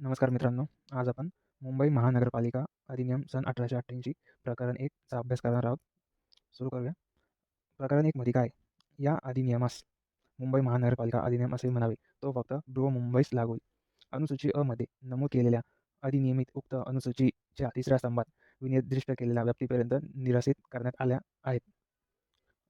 नमस्कार मित्रांनो, आज आपण मुंबई महानगरपालिका अधिनियम सन 1888 प्रकरण 1 चा अभ्यास करणार आहोत. सुरू करूया. प्रकरण 1 मध्ये काय? या अधिनियमास मुंबई महानगरपालिका अधिनियम असे म्हणावे. तो फक्त बृहन्मुंबईस लागू होईल. अनुसूची अ मध्ये नमूद केलेल्या अधिनियमित उक्त अनुसूचीच्या तिसऱ्या स्तंभात विनिर्दिष्ट केलेल्या व्याप्तीपर्यंत निरसित करण्यात आल्या आहेत.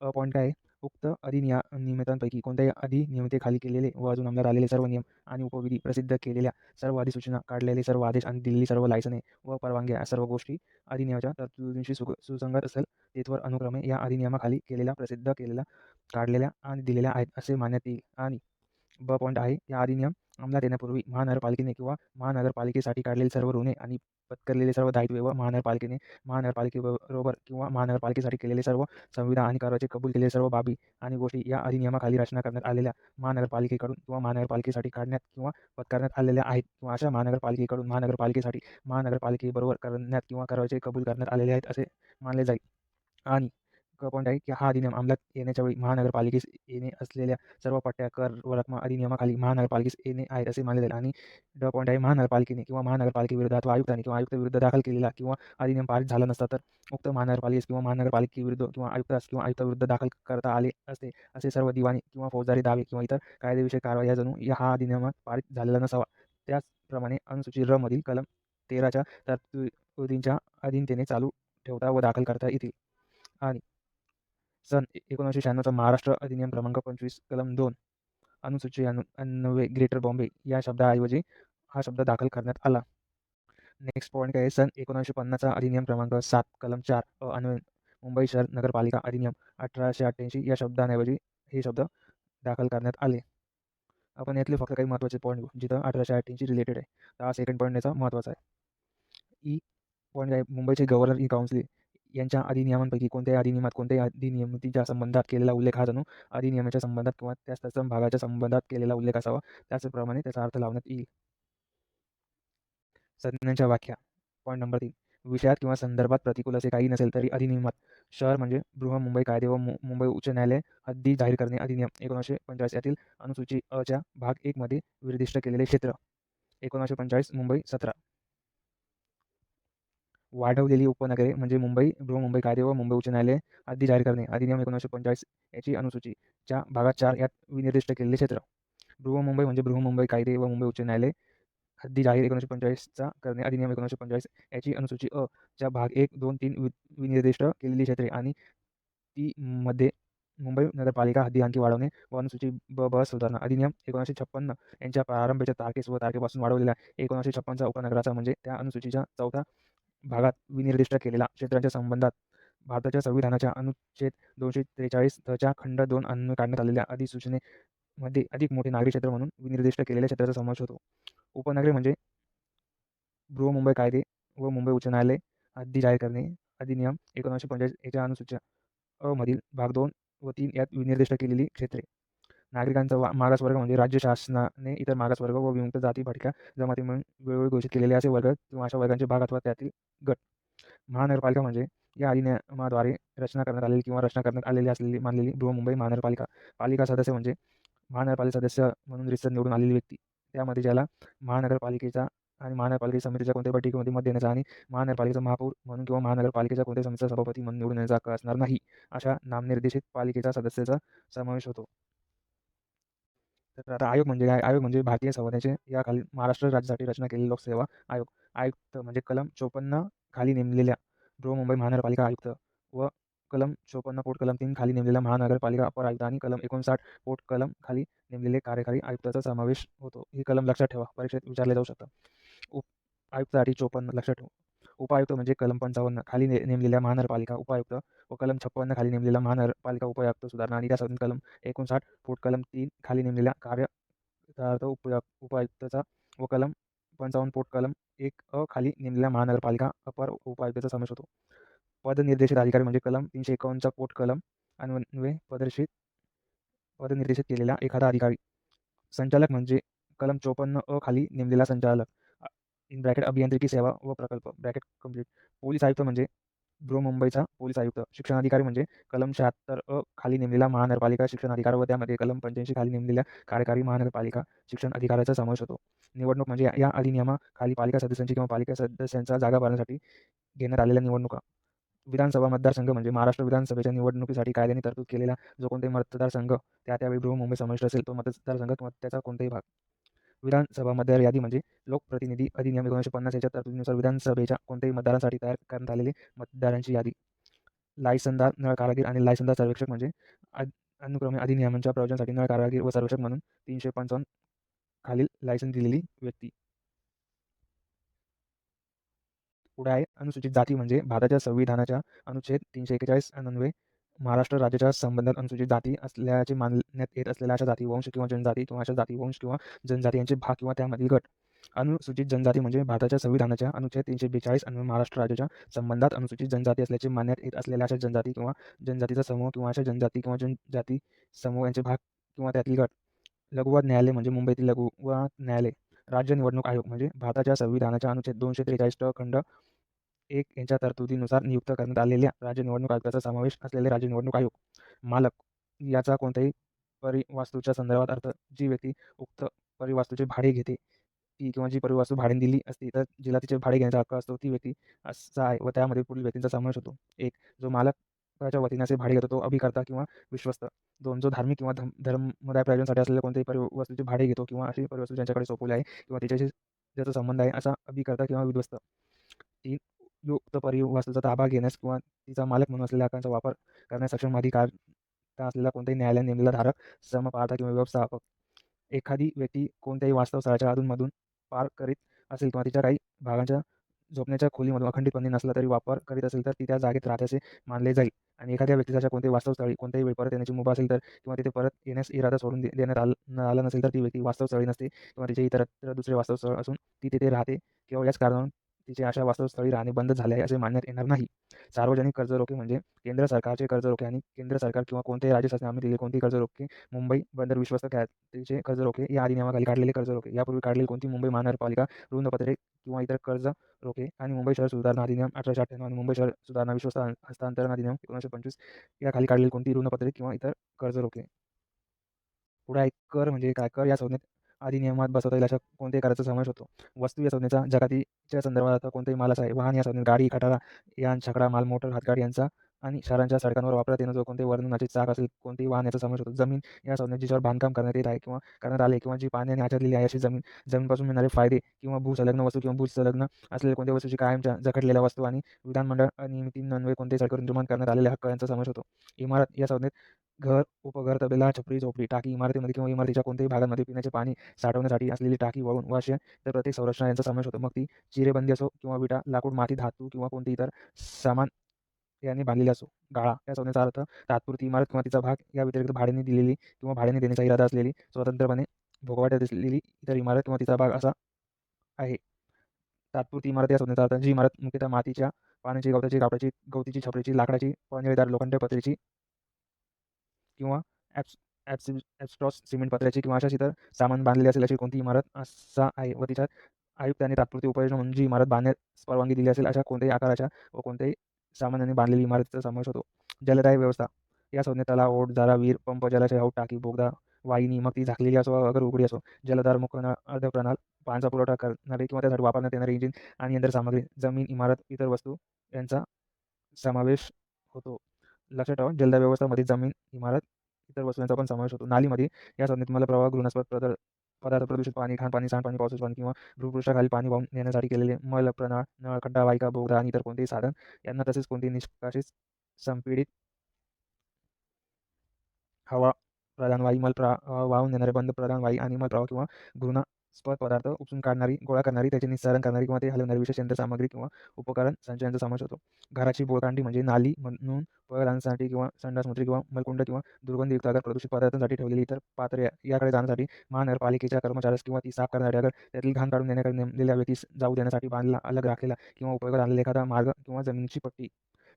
पॉइंट काय आहे? उक्त अधिनियमितांपैकी कोणत्याही अधिनियमितेखाली केलेले व अजून अंमलात आलेले सर्व नियम आणि उपविधी, प्रसिद्ध केलेल्या सर्व अधिसूचना, काढलेले सर्व आदेश आणि दिलेली सर्व लायसने व परवानग्या या सर्व गोष्टी अधिनियमाच्या तरतुदींशी सुसंगत असेल तेथवर अनुक्रमे या अधिनियमाखाली केलेल्या, प्रसिद्ध केलेल्या, काढलेल्या आणि दिलेल्या आहेत असे मानण्यात येईल. आणि ब पॉइंट आहे, या अधिनियम अंमलात येण्यापूर्वी महानगरपालिकेने किंवा महानगरपालिकेसाठी काढलेली सर्व ऋणे आणि पत्करलेले सर्व दायित्वे व महानगरपालिकेने महानगरपालिकेबरोबर किंवा महानगरपालिकेसाठी केलेले सर्व संविदा आणि कराराचे कबूल केलेले सर्व बाबी आणि गोष्टी या अधिनियमाखाली रचना करण्यात आलेल्या महानगरपालिकेकडून किंवा महानगरपालिकेसाठी काढण्यात किंवा पत्करण्यात आलेल्या आहेत किंवा अशा महानगरपालिकेकडून महानगरपालिकेसाठी महानगरपालिकेबरोबर करण्यात किंवा कराराचे कबूल करण्यात आलेले आहेत असे मानले जाईल. आणि पॉइंट आहे की हा अधिनियम अंमलात येण्याच्या वेळी महानगरपालिकेस येणे असलेल्या सर्व पट्ट्या, कर व रकमा अधिनियमाखाली महानगरपालिकेस येणे आहेत असे मानले जाईल. आणि ड पॉइंट आहे, महानगरपालिकेने किंवा महानगरपालिकेविरोधात व आयुक्ताने किंवा आयुक्ताविरुद्ध दाखल केलेला किंवा अधिनियम पारित झाला नसता तर उक्त महानगरपालिकेस किंवा महानगरपालिकेविरुद्ध किंवा आयुक्तास किंवा आयुक्ताविरुद्ध दाखल करता आले असते असे सर्व दिवाणी किंवा फौजदारी दावे किंवा इतर कायदेविषयक कारवाया जणू हा अधिनियमात पारित झालेला नसावा. त्याचप्रमाणे अनुसूची र मधील कलम 13च्या तरतुदींच्या अधीनतेने चालू ठेवता व दाखल करता येतील. आणि सन 1996चा महाराष्ट्र अधिनियम क्रमांक 25 कलम 2 अनुसूची 90 ग्रेटर बॉम्बे या शब्दाऐवजी हा शब्द दाखल करण्यात आला. नेक्स्ट पॉईंट काय आहे? सन 1950चा अधिनियम क्रमांक 7 कलम 4 अन्वये मुंबई शहर नगरपालिका अधिनियम 1888 या शब्दांऐवजी हे शब्द दाखल करण्यात आले. आपण यातले फक्त काही महत्त्वाचे पॉईंट घेऊ जिथं 1888 रिलेटेड आहे. तर हा सेकंड पॉईंट याचा महत्त्वाचा आहे. ई पॉईंट आहे, मुंबईचे गव्हर्नर इन काउन्सिल यांच्या अधिनियमांपैकी कोणत्याही अधिनियमात कोणत्याही अधिनियमाच्या संबंधात केलेला उल्लेख हा जणू अधिनियमाच्या संबंधात किंवा त्याच तत्सम भागाच्या संबंधात केलेला उल्लेख असावा. त्याचप्रमाणे त्याचा अर्थ लावण्यात येईल. संज्ञांच्या व्याख्या. पॉईंट नंबर 3, विषयात किंवा संदर्भात प्रतिकूल असे काही नसेल तरी अधिनियमात शहर म्हणजे बृहन्मुंबई कायदे व मुंबई उच्च न्यायालय हद्दी जाहीर करणे अधिनियम 1945 यातील अनुसूची अ च्या भाग 1 मध्ये निर्दिष्ट केलेले क्षेत्र 1945 मुंबई 17. वाढवलेली उपनगरे म्हणजे मुंबई बृहन्मुंबई कायदे व मुंबई उच्च न्यायालय हद्दी जाहीर करणे अधिनियम 1945 याची अनुसूचीच्या भागात 4 यात विनिर्दिष्ट केलेले क्षेत्र. बृहन्मुंबई म्हणजे बृहन्मुंबई कायदे व मुंबई उच्च न्यायालय हद्दी जाहीर 1945चा करणे अधिनियम 1945 याची अनुसूची अ च्या भाग 1, 2, 3 विनिर्दिष्ट केलेली क्षेत्रे आणि ती मध्ये मुंबई नगरपालिका हद्दी आणखी वाढवणे व अनुसूची ब सुधारणा अधिनियम 1956 यांच्या प्रारंभीच्या तारखेस व तारखेपासून वाढवलेला 1956चा उपनगराचा म्हणजे त्या अनुसूचीच्या 4थ्या भागात विनिर्दिष्ट केलेला क्षेत्रांच्या संबंधात भारताच्या संविधानाच्या अनुच्छेद 243 च्या खंड 2 अन्वये काढण्यात आलेल्या अधिसूचनेमध्ये अधिक मोठे नागरी क्षेत्र म्हणून विनिर्दिष्ट केलेल्या क्षेत्राचा समावेश होतो. उपनगरे म्हणजे बृहन्मुंबई कायदे व मुंबई उच्च न्यायालय हद्दी जाहीर करणे अधिनियम 1945 याच्या अनुसूच्या अ मधील भाग 2 व 3 यात विनिर्दिष्ट केलेली क्षेत्रे. नागरिकांचा मागासवर्ग म्हणजे राज्य शासनाने इतर मागासवर्ग व विमुक्त जाती, भटक्या जमाती म्हणून वेळोवेळी घोषित केलेले असे वर्ग किंवा अशा वर्गांचे भाग अथवा त्यातील गट. महानगरपालिका म्हणजे या अधिनियमाद्वारे रचना करण्यात आलेली किंवा रचना करण्यात आलेली असलेली मानलेली बृहन्मुंबई महानगरपालिका. पालिका सदस्य म्हणजे महानगरपालिका सदस्य म्हणून रितसर निवडून आलेली व्यक्ती. त्यामध्ये ज्याला महानगरपालिकेचा आणि महानगरपालिका समितीच्या कोणत्याही बैठकीमध्ये मत देण्याचा आणि महानगरपालिकेचा महापौर म्हणून किंवा महानगरपालिकेच्या कोणत्याही समितीचा सभापती म्हणून निवडून येण्याचा हक्क असणार नाही अशा नामनिर्देशित पालिकेचा सदस्याचा समावेश होतो. तर आता आयोग म्हणजे काय? आयोग म्हणजे भारतीय संविधानाचे याखाली महाराष्ट्र राज्यासाठी रचना केलेली लोकसेवा आयोग. आयुक्त म्हणजे कलम 54 खाली नेमलेल्या बृहन्मुंबई महानगरपालिका आयुक्त व कलम 54 पोट कलम 3 खाली नेमलेल्या महानगरपालिका अपर आयुक्त आणि कलम 59 पोट कलम खाली नेमलेले कार्यकारी आयुक्ताचा समावेश होतो. ही कलम लक्षात ठेवा, परीक्षेत विचारले जाऊ शकतात. आयुक्तासाठी 54 लक्षात ठेवा. उपायुक्त म्हणजे कलम 55 खाली नेमलेल्या महानगरपालिका उपायुक्त व कलम 56 खाली नेमलेला महानगरपालिका उपायुक्त सुधारणा आणि त्यासाठी कलम 59 पोट कलम 3 खाली नेमलेल्या कार्यरत उपायुक्ताचा व कलम 55 पोट कलम 1 अ खाली नेमलेल्या महानगरपालिका अपर उपायुक्ताचा समावेश होतो. पदनिर्देशित अधिकारी म्हणजे कलम 351 पोट कलम अन्वये पदनिर्देशित केलेला एखादा अधिकारी. संचालक म्हणजे कलम 54 अ खाली नेमलेला संचालक इन ब्रॅकेट अभियांत्रिकी सेवा व प्रकल्प ब्रॅकेट कंप्लीट. पोलीस आयुक्त म्हणजे बृहन्मुंबईचा पोलीस आयुक्त. शिक्षणाधिकारी म्हणजे कलम 76 खाली नेमलेला महानगरपालिका शिक्षणाधिकार व त्यामध्ये कलम 85 खाली नेमलेल्या कार्यकारी महानगरपालिका शिक्षण अधिकाऱ्याचा समावेश होतो. निवडणूक म्हणजे या अधिनियमाखाली पालिका सदस्यांची किंवा पालिका सदस्यांचा जागा भरण्यासाठी घेण्यात आलेल्या निवडणुका. विधानसभा मतदारसंघ म्हणजे महाराष्ट्र विधानसभेच्या निवडणुकीसाठी कायद्याने तरतूद केलेला जो कोणताही मतदारसंघ त्यावेळी बृहन्मुंबई समाविष्ट असेल तो मतदारसंघ किंवा त्याचा कोणताही भाग. विधानसभा मतदार यादी म्हणजे लोकप्रतिनिधी अधिनियम 1950 याच्या तरतुदीनुसार विधानसभेच्या कोणत्याही मतदारांसाठी तयार करण्यात आलेली मतदारांची यादी. लायसनदार, नळ कारागीर आणि लायसनदार सर्वेक्षक म्हणजे अनुक्रमे अधिनियमांच्या प्रयोजनासाठी नळ कारागीर व सर्वेक्षक म्हणून 355 खालील लायसन दिलेली व्यक्ती. पुढे आहे अनुसूचित जाती म्हणजे भारताच्या संविधानाच्या अनुच्छेद 341 अन्वये महाराष्ट्र राज्याच्या संबंधात अनुसूचित जाती असल्याचे मानण्यात येत असलेल्या अशा जाती, वंश किंवा जनजाती किंवा अशा जाती, वंश किंवा जनजाती यांचे भाग किंवा त्यामधील गट. अनुसूचित जनजाती म्हणजे भारताच्या संविधानाच्या अनुच्छेद 342 अन्वये महाराष्ट्र राज्याच्या संबंधात अनुसूचित जनजाती असल्याचे मानण्यात येत असलेल्या अशा जनजाती किंवा जनजातीचा समूह किंवा अशा जनजाती किंवा जनजाती समूह यांचे भाग किंवा त्यातील गट. लघुवाद न्यायालय म्हणजे मुंबईतील लघुवाद न्यायालय. राज्य निवडणूक आयोग म्हणजे भारताच्या संविधानाच्या अनुच्छेद 243 खंड 1 यांच्या तरतुदीनुसार नियुक्त करण्यात आलेल्या राज्य निवडणूक आयुक्ताचा समावेश असलेले राज्य निवडणूक आयोग. मालक याचा कोणत्याही परिवास्तूच्या संदर्भात अर्थ जी व्यक्ती उक्त परिवास्तूचे भाडे घेते ती किंवा जी परिवास्तू भाड्याने दिली असती तर जिला तिचे भाडे घेण्याचा हक्क असतो ती व्यक्ती असा आहे व त्यामध्ये पुढील व्यक्तींचा समावेश होतो. 1. जो मालकाच्या वतीने असे भाडे घेतो तो अभिकर्ता किंवा विश्वस्त. 2. जो धार्मिक किंवा धर्मदाय प्रयोजनासाठी असलेल्या कोणत्याही परिवस्तूचे भाडे घेतो किंवा अशी परिवस्तू ज्यांच्याकडे सोपवली आहे किंवा तिच्याशी ज्याचा संबंध आहे असा अभिकर्ता किंवा विध्वस्त. 3. युक्त परिवस्तूचा ताबा घेण्यास किंवा तिचा मालक म्हणून असलेल्या हक्कांचा वापर करण्यास सक्षम अधिकार असलेला कोणत्याही न्यायालयाने नेमलेला धारक, समपार्थ किंवा व्यवस्थापक. एखादी व्यक्ती कोणत्याही वास्तव स्थळाच्या अधूनमधून पार करीत असेल किंवा तिच्या काही भागांच्या झोपण्याच्या खोलीमधून अखंडितपणे नसला तरी वापर करीत असेल तर ती त्या जागेत राहते असे मानले जाईल. आणि एखाद्या व्यक्तीच्या कोणत्याही वास्तवस्थळी कोणत्याही वेळी परत येण्याची मुभा असेल तर किंवा तिथे परत येण्यास इरादा सोडून देण्यात आला नसेल तर ती व्यक्ती वास्तवस्थळी नसते किंवा तिचे इतरत्र दुसरे वास्तवस्थळ असून ती तिथे राहते किंवा याच कारणावरून तिचे अशा वास्तवस्थळी राहणे बंद झाले आहे असे मानण्यात येणार नाही. सार्वजनिक कर्जरोखे म्हणजे केंद्र सरकारचे कर्जरोखे आणि केंद्र सरकार किंवा कोणत्याही राज्य शासनाने आम्ही दिलेले कोणतेही कर्जरोखे, मुंबई बंदर विश्वस्त खात्याचे कर्जरोखे या अधिनियमाखाली काढलेले कर्जरोखे, यापूर्वी काढलेली कोणती मुंबई महानगरपालिका ऋणपत्रे किंवा इतर कर्जरोखे आणि मुंबई शहर सुधारणा अधिनियम 1898 आणि मुंबई शहर सुधारणा विश्वस्त हस्तांतरण अधिनियम 1925 याखाली काढलेली कोणती ऋणपत्रे किंवा इतर कर्जरोखे. पुढे आहे कर म्हणजे काय? कर या संज्ञेत अधिनियमात बसवता येईल अशा कोणत्याही कराचा समावेश होतो. वस्तू या संज्ञेचा जगातीच्या संदर्भात कोणताही मालाचा आहे. वाहन या संज्ञेत गाडी, खटारा, यान, छकडा, माल, मोटर, हातगाडी यांचा आणि शहरांच्या सडकांवर वापरात येणं जो कोणत्याही वर्णनाचे चाक असेल कोणतेही वाहन याचा समावेश होतो. जमीन या संज्ञेत जिच्यावर बांधकाम करण्यात येत आहे किंवा करण्यात आले किंवा जी पाण्याने आच्छादलेली आहे अशी जमीन, जमीनपासून मिळणारे फायदे किंवा भूसंलग्न वस्तू किंवा भूसंलग्न असलेल्या कोणत्याही वस्तूची कायमच्या जखडलेल्या वस्तू आणि विधानमंडळ नियमांन्वये कोणत्याही सडकावर निर्माण करण्यात आलेल्या हक्क यांचा समावेश होतो. इमारत या संज्ञेत घर, उपघर, तबेला, छपरी, झोपडी, टाकी, इमारतीमध्ये किंवा इमारतीच्या कोणत्याही भागांमध्ये पिण्याचे पाणी साठवण्यासाठी असलेली टाकी, वळून व अशा तर प्रत्येक संरचना यांचा समावेश होतो. मग ती चिरेबंदी असो किंवा विटा, लाकूड, माती, धातू किंवा कोणती इतर सामान याने बांधलेली असो. गाळा या संज्ञेचा अर्थ तात्पुरती इमारत किंवा तिचा भाग या व्यतिरिक्त भाड्याने दिलेली किंवा भाड्याने देण्याचा इरादा असलेली स्वतंत्रपणे भोगवाट्यात असलेली इतर इमारत किंवा तिचा भाग असा आहे. तात्पुरती इमारत या संज्ञेचा अर्थ जी इमारत मुख्यतः मातीच्या, पाण्याची, गवताची, कापडाची, गवतीची, छपरीची, लाकडाची, पंजळीदार लोखंड पत्र्याची किंवा ॲस्बेस्टॉस सिमेंट पत्र्याची किंवा अशाच इतर सामान बांधलेली असेल अशी कोणती इमारत असा आहे व तिच्यात आयुक्तांनी तात्पुरती उपाययोजना म्हणून जी इमारत बांधण्यास परवानगी दिली असेल अशा कोणत्याही आकाराच्या व कोणत्याही सामानाने बांधलेली इमारतीचा समावेश होतो. जलदाय व्यवस्था या संज्ञेत तलाव, ओढ, झरा, विहीर, पंप, जलाशय, हौद, टाकी, बोगदा, वाहिनी मग ती झाकलेली असो अगर उघडी असो, जलधार, मुखनळ, अर्धप्रणाल, पाण्याचा पुरवठा करणारे किंवा त्यासाठी वापरण्यात येणारे इंजिन आणि यंत्रसामग्री, जमीन, इमारत, इतर वस्तू यांचा समावेश होतो. लक्षात ठेवा जलदाय व्यवस्थामध्ये जमीन, इमारत, इतर वस्तूंचा पण समावेश होतो. नालीमध्ये या संज्ञेत मलप्रवाह, घृणास्पद पदार्थ, प्रदूषित पाणी, घाणपाणी, सांडपाणी, पावसाचे पाणी किंवा भूपृष्ठाखाली पाणी वाहून नेण्यासाठी केलेले मल, प्रणाळ, नळ, खड्डा, वाहिका, बोगदा आणि इतर कोणतेही साधन यांना तसेच कोणतेही निष्कासित, संपीडित हवा प्रधान वायू, वाहून नेणारे बंद प्रधान वायू आणि मलप्रवाह किंवा घृणास्पद पदार्थ उपसून काढणारी, गोळा करणारी, त्याचे निस्सारण करणारी किंवा ते हलवणारी विशेष यंत्रसामग्री किंवा उपकरण संचयांचा समावेश होतो. घराची बोळकांडी म्हणजे नाली म्हणून पळरांसाठी किंवा संडासमूत्री किंवा मलकुंड किंवा दुर्गंधीयुक्त अगर प्रदूषित पदार्थांसाठी ठेवलेली इतर पात्रे याकडे जाण्यासाठी महानगरपालिकेच्या कर्मचाऱ्यास किंवा ती साफ करण्यासाठी अगर त्यातील घाण काढून देण्याकडे नेमलेल्या व्यक्तीस जाऊ देण्यासाठी बांधलेला, अलग राखलेला किंवा उपयोगात आणलेला एखादा मार्ग किंवा जमिनीची पट्टी.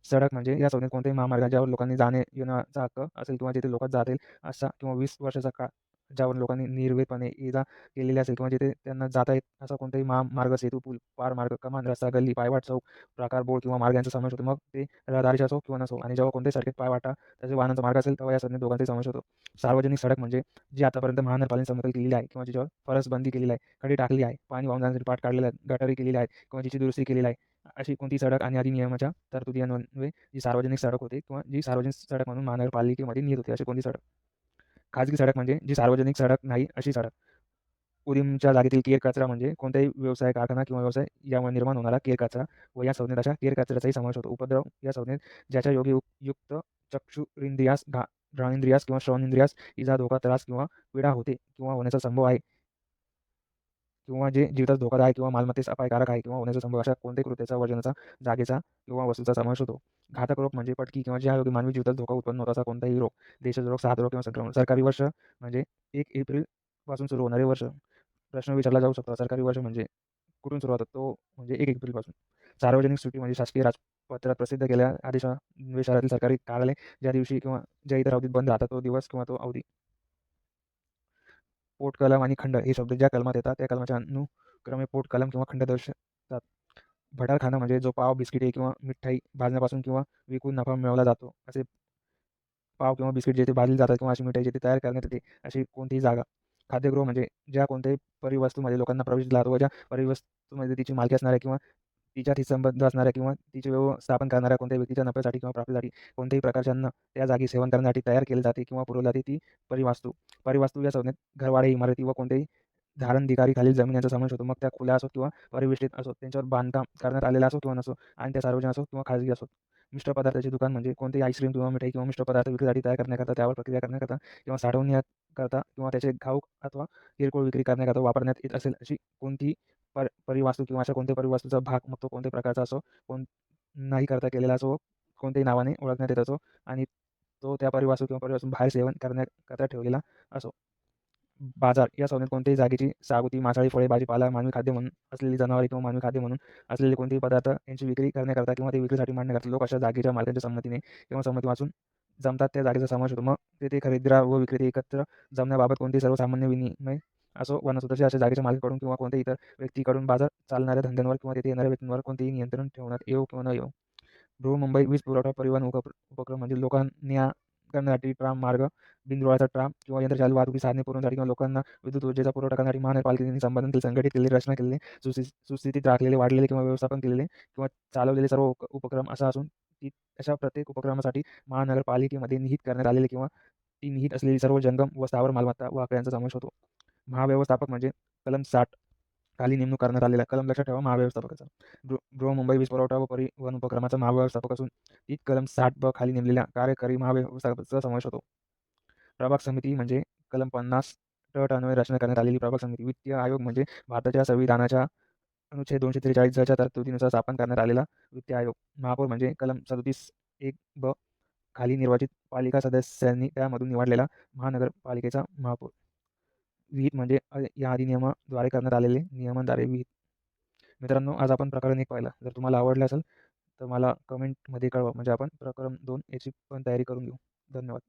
सडक म्हणजे या संज्ञेत कोणत्याही महामार्ग ज्यावर लोकांनी जाणे येण्याचा हक्क असेल किंवा जिथे लोक जातील असा किंवा 20 वर्षाचा काळ ज्यावर लोकांनी निर्भीडपणे ये-जा केलेली असेल किंवा जिथे त्यांना जाता येत असा कोणताही महामार्ग, सेतू, पूल, पारमार्ग, कमान, रस्ता, गल्ली, पायवाट, चौक, प्राकार, बोळ किंवा मार्ग यांचा समावेश होतो. मग ते रहदारीचे असो किंवा नसो आणि जेव्हा कोणत्याही सडकेत पायवाटा त्याचे वाहनांचा मार्ग असेल तेव्हा या संज्ञेत दोघांचाही समावेश होतो. सार्वजनिक सडक म्हणजे जी आतापर्यंत महानगरपालिकेने समतल केलेली आहे किंवा जिच्यावर फरसबंदी केलेली आहे, खडी टाकली आहे, पाणी वाहून जाण्यासाठी पाट काढलेले आहेत, गटारी केलेली आहेत किंवा जिची दुरुस्ती केलेली आहे, अशी कोणती सडक आणि अधिनियमाच्या तरतुदीन्वये जी सार्वजनिक सडक होते किंवा जी सार्वजनिक सडक म्हणून महानगरपालिकेमध्ये निहित होते, अशी कोणती सडक. खाजगी सडक म्हणजे जी सार्वजनिक सडक नाही अशी सडक. उदीमच्या जागेतील केर कचरा म्हणजे कोणत्याही व्यवसाय, कारखाना किंवा व्यवसाय यामुळे निर्माण होणारा केर कचरा व या संज्ञेत अशा केर कचऱ्याचाही समावेश होतो. उपद्रव या संज्ञेत ज्याच्या योगी युक्त चक्षुरिंद्रियास, घ्राणेंद्रियास किंवा श्रवणेंद्रियास इजा, धोका, त्रास किंवा पीडा होते किंवा होण्याचा संभव आहे किंवा जे जीवितास धोकादायक आहे किंवा मालमत्तेस अपायकारक आहे किंवा होण्याचा संभव अशा कोणत्याही कृत्याचा, वर्जनाचा, जागेचा किंवा वस्तूचा समावेश होतो. घातक रोग म्हणजे पटकी किंवा ज्यायोगे मानवी जीवितास धोका उत्पन्न होत असा कोणताही रोग, देशद्रोह, साथरोग किंवा संक्रमण. सरकारी वर्ष म्हणजे 1 एप्रिलपासून सुरू होणारे वर्ष. प्रश्न विचारला जाऊ शकतो. सरकारी वर्ष म्हणजे कुठून सुरू होतात? तो म्हणजे 1 एप्रिलपासून. सार्वजनिक सुट्टी म्हणजे शासकीय राजपत्रात प्रसिद्ध केलेल्या आदेशान्वये शहरातील सरकारी कार्यालय ज्या दिवशी किंवा ज्या इतर अवधीत बंद राहतात तो दिवस किंवा तो अवधी. पोट, कलम आणि खंड हे शब्द ज्या कलमात येतात त्या कलमाच्या अनुक्रमे पोट, कलम किंवा खंड दर्शवतात. भटारखाना म्हणजे जो पाव, बिस्किटे किंवा मिठाई भाजण्यापासून किंवा विकून नफा मिळवला जातो असे पाव किंवा बिस्किट जेथे भाजले जातात किंवा अशी मिठाई जेथे तयार करण्यात येते अशी कोणतीही जागा. खाद्यगृह म्हणजे ज्या कोणत्याही परिवस्तूमध्ये लोकांना प्रवेश दिला जातो व ज्या परिवस्तूमध्ये तिची मालकी असणाऱ्या किंवा तिच्याशी संबंध असणाऱ्या किंवा तिचे व्यवस्थापन करणाऱ्या कोणत्याही व्यक्तीच्या नफ्यासाठी किंवा प्राप्तीसाठी कोणत्याही प्रकारचे अन्न त्या जागी सेवन करण्यासाठी तयार केले जाते किंवा पुरवली जाते ती परिवास्तू. परिवास्तू या संज्ञेत घरवाडे, इमारती व कोणत्याही धारणधिकारी खालील जमीन यांचा समावेश होतो. मग त्या खुल्या असोत किंवा परिवेष्टित असोत, त्यांच्यावर बांधकाम करण्यात आलेला असो किंवा नसो आणि त्या सार्वजनिक असो किंवा खाजगी असोत. मिष्ट पदार्थाचे दुकान म्हणजे कोणतेही आईस्क्रीम किंवा मिठाई किंवा मिष्ट पदार्थ विक्रीसाठी तयार करण्याकरता, त्यावर प्रक्रिया करण्याकरता किंवा साठवण्याकरता किंवा त्याचे घाऊक अथवा किरकोळ विक्री करण्याकरता वापरण्यात येत असेल अशी कोणतीही परिवास्तू किंवा अशा कोणत्याही परिवास्तूचा भाग, मग तो कोणत्याही प्रकारचा असो, कोणत्याही करता केलेला असो, कोणत्याही नावाने ओळखण्यात येत असो आणि तो त्या परिवास्तू किंवा परिवारातून बाहेर सेवन करण्याकरता ठेवलेला असो. बाजार या संज्ञेत कोणत्याही जागेची सागुती, मासळी, फळे, भाजीपाला, मानवी खाद्य म्हणून असलेली जनावरे किंवा मानवी खाद्य म्हणून असलेले कोणतेही पदार्थ यांची विक्री करण्याकरता किंवा ते विक्रीसाठी मांडण्याकरता लोक अशा जागेच्या मालकांच्या संमतीने किंवा संमती वाचून जमतात त्या जागेचा समावेश होतो. मग तेथे खरेदीदार व विक्रेते एकत्र जमण्याबाबत कोणतेही सर्वसामान्य विनिमय असो वा नसो, तसे अशा जागेच्या मालकाकडून किंवा कोणत्याही इतर व्यक्तीकडून बाजार चालणाऱ्या धंद्यांवर किंवा तेथे येणाऱ्या व्यक्तींवर कोणतेही नियंत्रण ठेवण्यात येवो किंवा न येवो. बृहन्मुंबई वीज पुरवठा परिवहन उपक्रम म्हणजे लोकांना करण्यासाठी ट्राम मार्ग, बिनरुळाचा ट्राम किंवा यंत्रचालित वाहतुकी साधने पुरवण्यासाठी किंवा लोकांना विद्युत ऊर्जेचा पुरवठा करण्यासाठी महानगरपालिकेने संपादन केले, संघटित केलेले, रचना केलेले, सुस्थितीत राखलेले, वाढलेले किंवा व्यवस्थापन केलेले किंवा चालवलेले सर्व उपक्रम असा असून अशा प्रत्येक उपक्रमासाठी महानगरपालिकेमध्ये निहित करण्यात आलेले किंवा ती निहित असलेली सर्व जंगम व स्थावर मालमत्ता व आकड्यांचा समावेश होतो. महाव्यवस्थापक म्हणजे कलम 60 खाली नेमणूक करण्यात आलेला. कलम लक्षात ठेवा महाव्यवस्थापकाचा. बृहन्मुंबई वीज पुरवठा व परिवहन उपक्रमाचा महाव्यवस्थापक असून ती कलम 60 ब खाली नेमलेल्या कार्यकारी महाव्यवस्थापकाचा समावेश होतो. प्रभाग समिती म्हणजे कलम 50 अन्वये रचना करण्यात आलेली प्रभाग समिती. वित्तीय आयोग म्हणजे भारताच्या संविधानाच्या अनुच्छेद 243 च्या तरतुदीनुसार स्थापन करण्यात आलेला वित्तीय आयोग. महापौर म्हणजे कलम 37(1) ब खाली निर्वाचित पालिका सदस्यांनी त्यामधून निवडलेला महानगरपालिकेचा महापौर. विहित म्हणजे या अधिनियमाद्वारे करण्यात आलेले नियमनाद्वारे विहित. मित्रांनो, आज आपण प्रकरण 1 पाहिलं. जर तुम्हाला आवडलं असेल तर मला कमेंटमध्ये कळवा, म्हणजे आपण प्रकरण 2 याची पण तयारी करून घेऊ. धन्यवाद.